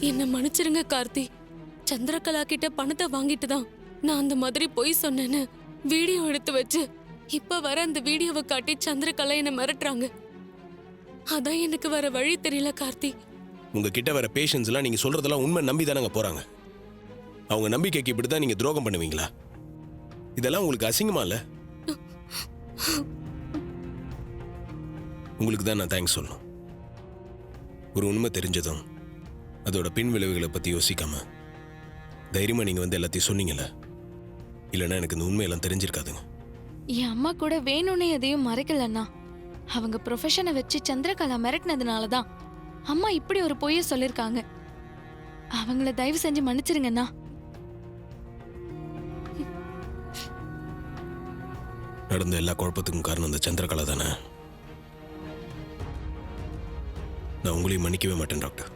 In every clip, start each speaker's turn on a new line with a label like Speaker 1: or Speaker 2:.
Speaker 1: என்ன மன்னிச்சிருங்க கார்த்தி. சந்திரகலா கிட்ட பணத்தை வாங்கிட்டு தான் நான் அந்த மாதிரி பொய் சொன்னேன்னு வீடியோ எடுத்து வச்சு இப்ப வர அந்த வீடியோவை காட்டி சந்திரகலா என்ன மிரட்டுறாங்க. அதான் எனக்கு வேற வழி தெரியல கார்த்தி.
Speaker 2: உங்ககிட்ட வர பேஷன்ஸ் எல்லாம் நீங்க சொல்றதெல்லாம் உண்மை நம்பி தானங்க போறாங்க. அவங்க நம்பிக்கைக்கு இப்படிதான் நீங்க துரோகம் பண்ணுவீங்களா? இதெல்லாம் உங்களுக்கு அசிங்கமா இல்ல? உங்களுக்கு தான் நான் தேங்க்ஸ் சொல்லணும். ஒரு உண்மை தெரிஞ்சதும் அதோட பின் விளைவுகளை பத்தி யோசிக்காம தைரியமா நீங்க வந்து எல்லாத்தையும் சொன்னீங்கல்ல. இல்லைன்னா எனக்கு இந்த உண்மையெல்லாம் தெரிஞ்சிருக்காதுங்க.
Speaker 3: என் அம்மா கூட வேணும்னே எதையும் மறைக்கலண்ணா. அவங்க ப்ரொஃபஷனை வச்சு சந்திரகலா மிரட்டினதுனாலதான் அம்மா இப்படி ஒரு பொய்ய சொல்லிருக்காங்க. அவங்கள தயவு செஞ்சு மன்னிச்சிருங்கண்ணா.
Speaker 2: நடந்த எல்லா குழப்பத்துக்கும் காரணம் அந்த சந்திரகலா தானே. நான் உங்களையும் மன்னிக்கவே மாட்டேன் டாக்டர்.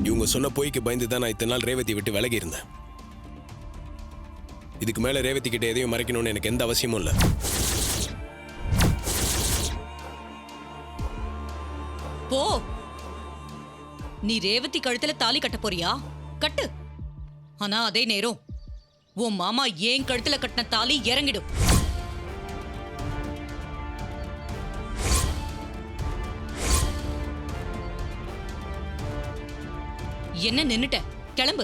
Speaker 2: இவங்க சொன்ன பொய்க்கு பயந்து தான் நான் இத்தனை நாள் ரேவதி விட்டு விலகி இருந்தேன். இதுக்கு மேல ரேவதி கிட்ட எதையும் மறைக்கணும்னு எனக்கு எந்த அவசியமும் இல்லை.
Speaker 4: போ. நீ ரேவதி கழுத்துல தாலி கட்ட போறியா? கட்டு. ஆனா அதே நேரம் உன் மாமா ஏன் கழுத்துல கட்டின தாலி இறங்கிடும். என்ன நின்னுட்ட? கிளம்பு.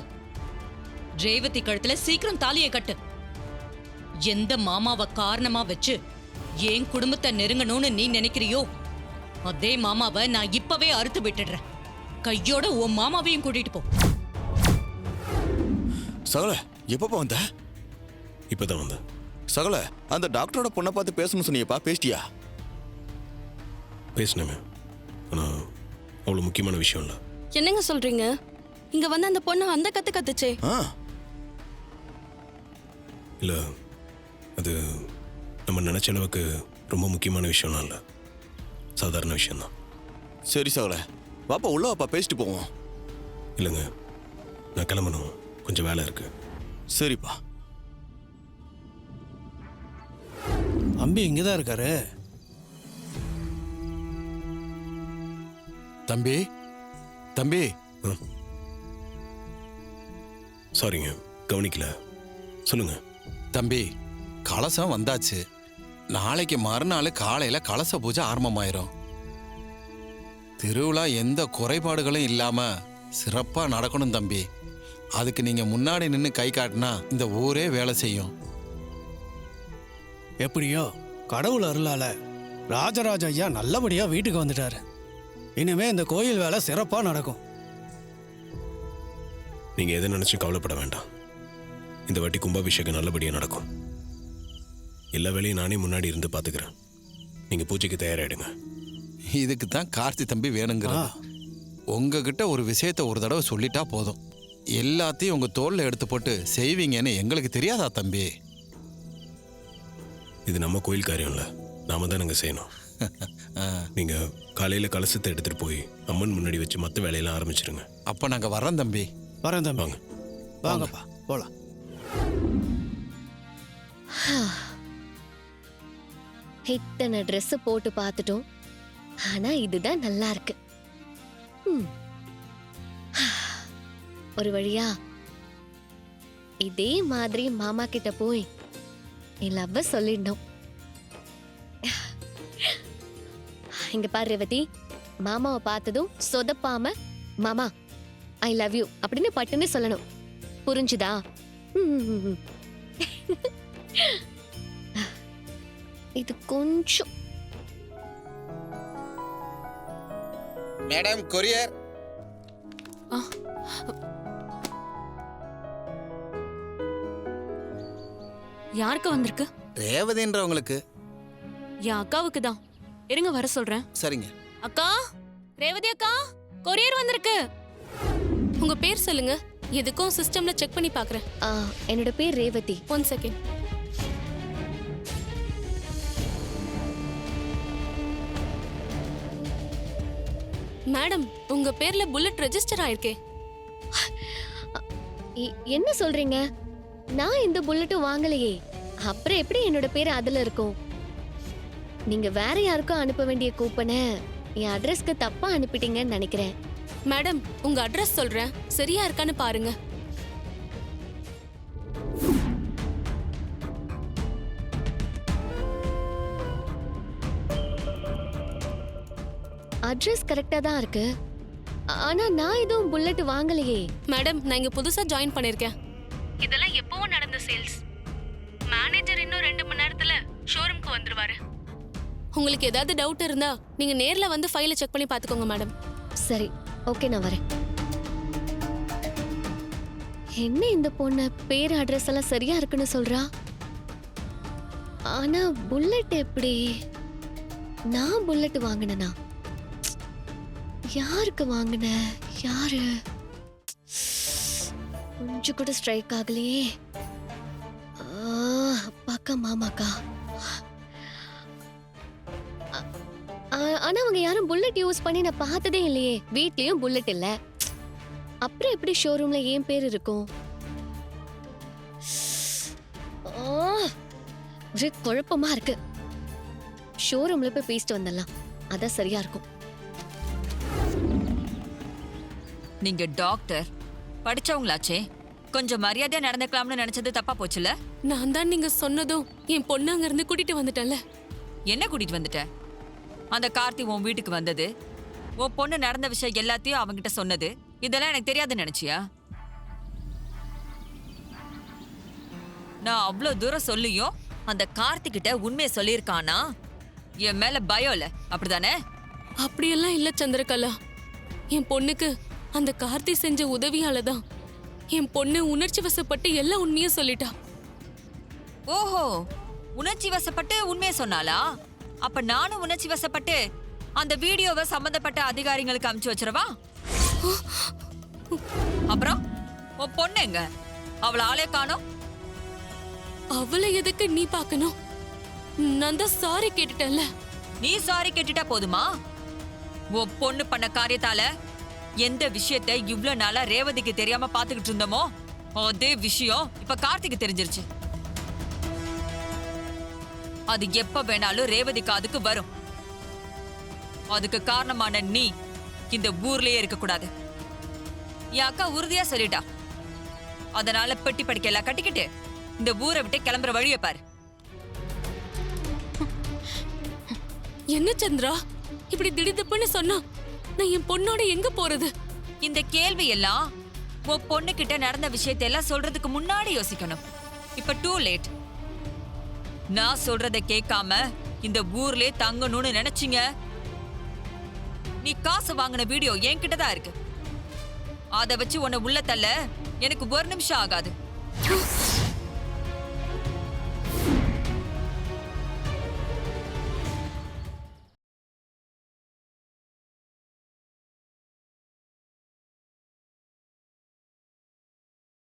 Speaker 4: ரேவதி கழுத்துல சீக்கிரம் தாலியை கட்டு. எந்த மாமாவை காரணமா வச்சு ஏன் குடும்பத்தை நெருங்கணும்னு நீ நினைக்கிறியோ அதே மாமாவை நான் இப்பவே அறுத்து விட்டுடுறேன். கையோட உன் மாமாவையும் கூட்டிட்டு போ.
Speaker 5: சகல, எப்பப்பா வந்த?
Speaker 2: இப்பதான் வந்த.
Speaker 5: சகல, அந்த டாக்டரோட பொண்ணை பார்த்து பேசணும்னு சொன்னியப்பா, பேசிட்டியா?
Speaker 2: பேசினேங்க. ஆனா அவ்வளவு முக்கியமான விஷயம் இல்லை.
Speaker 1: என்னங்க சொல்றீங்க? இங்க வந்து அந்த பொண்ணு அந்த கத்துச்சே.
Speaker 2: இல்ல, அது நம்ம நினைச்ச அளவுக்கு ரொம்ப முக்கியமான விஷயம்லாம் இல்லை. சாதாரண விஷயம்தான்.
Speaker 5: சரி சகல, வாப்பா உள்ள வாப்பா, பேசிட்டு போவோம்.
Speaker 2: இல்லைங்க, நான் கிளம்பணும். கொஞ்சம் வேலை இருக்கு.
Speaker 5: சரிப்பா.
Speaker 6: அம்பி இங்கதான் இருக்காரு.
Speaker 5: தம்பி, தம்பி.
Speaker 2: சாரிங்க, கவனிக்கல. சொல்லுங்க.
Speaker 7: தம்பி, கலசம் வந்தாச்சு. நாளைக்கு மறுநாள் காலையில கலச பூஜை ஆரம்பமாயிரும். திருவிழா எந்த குறைபாடுகளும் இல்லாம சிறப்பா நடக்கணும் தம்பி. அதுக்கு நீங்க முன்னாடி நின்று கை காட்டினா இந்த ஊரே வேலை செய்யும்.
Speaker 6: எப்படியோ கடவுள் அருளால ராஜராஜ ஐயா நல்லபடியா வீட்டுக்கு வந்துட்டாரு. இனிமே இந்த கோயில் வேலை சிறப்பா நடக்கும்.
Speaker 2: நீங்க எதை நினைச்சு கவலைப்பட வேண்டாம். இந்த வாட்டி கும்பாபிஷேகம் நல்லபடியா நடக்கும். எல்லா வேலையும் நானே முன்னாடி இருந்து பாத்துக்கிறேன். நீங்க பூஜைக்கு தயாராயிடுங்க.
Speaker 7: இதுக்கு தான் கார்த்தி தம்பி வேணுங்கிறது. உங்ககிட்ட ஒரு விஷயத்த ஒரு தடவை சொல்லிட்டா போதும். எல்லாத்தையும் உங்க தோல்ல எடுத்து போட்டு செய்வீங்கன்னு எங்களுக்கு தெரியாதா தம்பி?
Speaker 2: இது நம்ம கோயில் காரியம் இல்ல, நாம தான் நாங்க செய்யணும். நீங்க காலையில கலசத்தை எடுத்துட்டு போய் அம்மன் முன்னாடி வச்சு மற்ற வேலையெல்லாம் ஆரம்பிச்சிருங்க.
Speaker 7: அப்ப நாங்க வரோம் தம்பி.
Speaker 6: வரேன் தம்பி.
Speaker 2: வாங்க.
Speaker 6: வாங்கப்பா போலாம்.
Speaker 8: இத்தனை ட்ரெஸ் போட்டு பார்த்துட்டோம். ஆனா இதுதான் நல்லா இருக்கு. ஒரு வழியா இதே மாதிரி மாமா கிட்ட போய் என் லவ்வ சொல்லிடணும். இங்க பாரு ரேவதி, மாமாவை பார்த்ததும் சொதப்பாம மாமா ஐ லவ் யூ அப்படின்னு பட்டுன்னு சொல்லணும். புரிஞ்சுதா? இது கொஞ்சம்.
Speaker 7: Madam, courier.
Speaker 1: யாருக்கு வந்திருக்கு?
Speaker 7: ரேவதின்றவங்களுக்கு.
Speaker 1: என் அக்காவுக்கு தான். இருங்க வர சொல்றேன்.
Speaker 7: சரிங்க.
Speaker 1: அக்கா, ரேவதி அக்கா, கொரியர் வந்திருக்கு. உங்க பேர் சொல்லுங்க. எதுக்கும் சிஸ்டம்ல செக் பண்ணி பாக்குறேன்.
Speaker 8: என்னோட பேர் ரேவதி.
Speaker 1: 1 செகண்ட். மேடம், உங்க பேர்ல புல்லட் ரெஜிஸ்டர் ஆயிருக்கே.
Speaker 8: என்ன சொல்றீங்க? நான் இந்த புல்லட்டும் வாங்கலையே. அப்புறம் எப்படி என்னோட பேர் அதுல இருக்கும்? நீங்க வேற யாருக்கும் அனுப்ப வேண்டிய கூப்பனை என் அட்ரஸ்க்கு தப்பா அனுப்பிட்டீங்கன்னு நினைக்கிறேன்.
Speaker 1: மேடம் உங்க அட்ரஸ் சொல்றேன், சரியா இருக்கான்னு பாருங்க.
Speaker 8: அட்ரஸ் கரெக்டா தான் இருக்கு. ஆனா நான் எதுவும் புல்லட் வாங்கலையே.
Speaker 1: மேடம் நான் இங்க புதுசா ஜாயின் பண்ணிருக்கேன். இதெல்லாம் எப்பவும் நடந்த சேல்ஸ். மேனேஜர் இன்னும் 2 மணி நேரத்துல ஷோரூம்க்கு வந்துருவாரு. உங்களுக்கு ஏதாவது டவுட் இருந்தா நீங்க நேர்ல வந்து ஃபைலை செக் பண்ணி பாத்துக்கோங்க மேடம்.
Speaker 8: சரி, ஓகே, நான் வரேன். என்ன இந்த பொண்ணு பேர் அட்ரஸ் எல்லாம் சரியா இருக்குன்னு சொல்றா? ஆனா புல்லட் எப்படி? நான் புல்லட் வாங்கினேனா? யாருக்கு வாங்கின? யாரு? கொஞ்சம் கூட ஸ்ட்ரைக் ஆகலையே. அப்பாக்கா மாமாக்கா? ஆனா அவங்க யாரும் புல்லட் யூஸ் பண்ணி நான் பார்த்ததே இல்லையே. வீட்லயும் புல்லட் இல்ல. அப்புறம் எப்படி ஷோரூம்ல ஏன் பேர் இருக்கும்? ஒரே குழப்பமா இருக்கு. ஷோரூம்ல போய் பேசிட்டு வந்துடலாம், அதான் சரியா இருக்கும்.
Speaker 9: நீங்க டாக்டர் படிச்சவங்களாச்சே, கொஞ்சம் மரியாதையா நடந்துக்கலாம்னு நினைச்சது தப்பா போச்சுல?
Speaker 1: நான் தான் நீங்க சொன்னதும் என் பொண்ணு அங்க இருந்து கூட்டிட்டு வந்துட்டேன்ல.
Speaker 9: என்ன கூட்டிட்டு வந்துட்ட? அந்த கார்த்தி உன் வீட்டுக்கு வந்தது, உன் பொண்ணு நடந்த விஷயம் எல்லாத்தையும் அவங்கிட்ட சொன்னது, இதெல்லாம் எனக்கு தெரியாதுன்னு நினைச்சியா? நான் அவ்வளோ தூரம் சொல்லியும் அந்த கார்த்தி கிட்ட உண்மையை சொல்லியிருக்கானா? என் மேல பயம் இல்ல, அப்படிதானே?
Speaker 1: அப்படியெல்லாம் இல்ல சந்திரகலா. என் பொண்ணுக்கு அந்த கார்த்தி செஞ்ச உதவியால தான் என் பொண்ணு உணர்ச்சி வசப்பட்டு எல்லா உண்மையும் சொல்லிட்டா.
Speaker 9: ஓஹோ, உணர்ச்சி வசப்பட்டு உண்மையை சொன்னாளா? அப்ப நானும் உணர்ச்சி வசப்பட்டு அந்த வீடியோவை சம்பந்தப்பட்ட அதிகாரிகளுக்கு அனுப்பிச்சு வச்சிரவா? அப்புறம் உன் பொண்ணு எங்க? அவளை ஆளே காணோம்.
Speaker 1: அவளை எதுக்கு நீ பார்க்கணும்? நான் தான் சாரி கேட்டுட்டேன்ல.
Speaker 9: நீ சாரி கேட்டுட்டா போதுமா? உன் பொண்ணு பண்ண காரியத்தால எந்த விஷயத்தை இவ்ளோ நாளா ரேவதிக்கு தெரியாம பாத்துக்கிட்டு இருந்தோமோ அதே விஷயம் இப்ப கார்த்திக்கு தெரிஞ்சிருச்சு. அது எப்ப வேணாலும் ரேவதி காதுக்கு வரும். அதுக்கு காரணமான நீ இந்த ஊர்லயே இருக்க கூடாது. என் அக்கா உறுதியா சொல்லிட்டா. அதனால பெட்டி படிக்க எல்லாம் கட்டிக்கிட்டு இந்த ஊரை விட்டு கிளம்புற வழியை பாரு.
Speaker 1: என்ன சந்திரா இப்படி திடுதிப்புன்னு சொன்னா நான் என் பொண்ணோட எங்க போறது?
Speaker 9: இந்த கேள்வி எல்லாம் உன் பொண்ணு கிட்ட நடந்த விஷயத்தை எல்லாம் சொல்றதுக்கு முன்னாடி யோசிக்கணும். இப்ப டூ லேட். நான் சொல்றத கேட்காம இந்த ஊர்லயே தங்கணும்னு நினைச்சீங்க, நீ காசு வாங்கின வீடியோ என்கிட்ட தான் இருக்கு. அதை வச்சு உன்னை உள்ள தள்ள எனக்கு ஒரு நிமிஷம் ஆகாது.